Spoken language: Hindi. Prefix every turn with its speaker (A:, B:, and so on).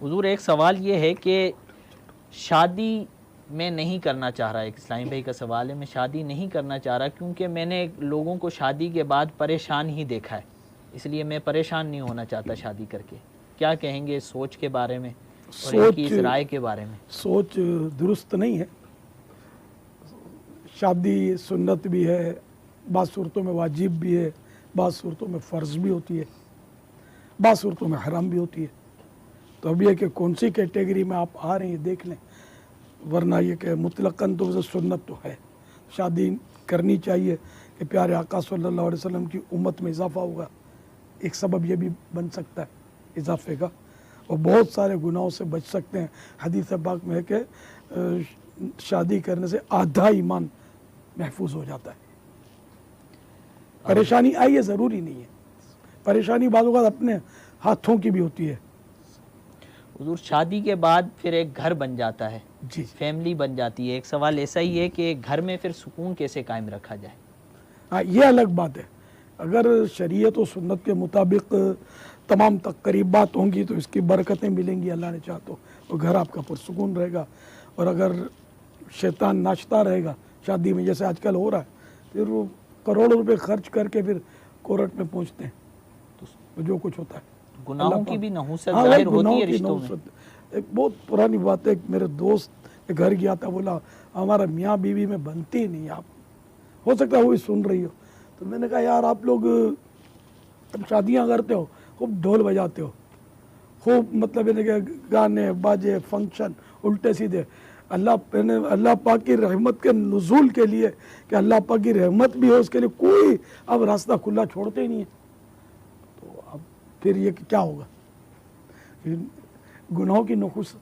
A: हुजूर एक सवाल ये है कि शादी मैं नहीं करना चाह रहा, एक इस्लामी भाई का सवाल है, मैं शादी नहीं करना चाह रहा क्योंकि मैंने लोगों को शादी के बाद परेशान ही देखा है, इसलिए मैं परेशान नहीं होना चाहता शादी करके। क्या कहेंगे इस सोच के बारे में और इनकी
B: सोच
A: इस राय के बारे में?
B: सोच दुरुस्त नहीं है। शादी सुन्नत भी है, बाज़ सूरतों में वाजिब भी है, बाज़ सूरतों में फ़र्ज़ भी होती है, बाज़ सूरतों में हराम भी होती है। तो अब यह कि कौन सी कैटेगरी में आप आ रहे हैं देख लें, वरना ये कि मुतलक़न तो वैसे सुन्नत तो है, शादी करनी चाहिए कि प्यारे आका सल्लल्लाहु अलैहि वसल्लम की उम्मत में इजाफ़ा होगा। एक सबब ये भी बन सकता है इजाफ़े का, और बहुत सारे गुनाहों से बच सकते हैं। हदीस पाक में है कि शादी करने से आधा ईमान महफूज हो जाता है। परेशानी आई है ज़रूरी नहीं है, परेशानी बाज़ औक़ात अपने हाथों की भी होती है।
A: हुजूर शादी के बाद फिर एक घर बन जाता है,
B: जी,
A: फैमिली बन जाती है। एक सवाल ऐसा ही है कि घर में फिर सुकून कैसे कायम रखा जाए?
B: हाँ, ये अलग बात है। अगर शरीयत और सुन्नत के मुताबिक तमाम तक़रीबात होंगी तो इसकी बरकतें मिलेंगी, अल्लाह ने चाहा तो घर आपका पुरसुकून रहेगा। और अगर शैतान नाचता रहेगा शादी में, जैसे आजकल हो रहा है, फिर वो करोड़ों रुपए खर्च करके फिर कोर्ट में पहुंचते हैं, तो जो कुछ होता है
A: गुनाहों की भी नहुसत
B: हाँ,
A: जाहिर
B: गुनाहों
A: होती है
B: की
A: रिश्तों में।
B: नहुसत। एक बहुत पुरानी बात है, एक मेरे दोस्त के घर गया था, बोला हमारा मियाँ बीवी में बनती ही नहीं। आप हो सकता है वो भी सुन रही हो। तो मैंने कहा यार, आप लोग शादियाँ करते हो, खूब ढोल बजाते हो, खूब मतलब यानी कि गाने बाजे फंक्शन उल्टे सीधे। अल्लाह पाक की रहमत के नुज़ूल के लिए कि अल्लाह पाक की रहमत भी हो, उसके लिए कोई अब रास्ता खुला छोड़ते ही नहीं है। तो अब फिर ये क्या होगा? गुनाहों की नहुसत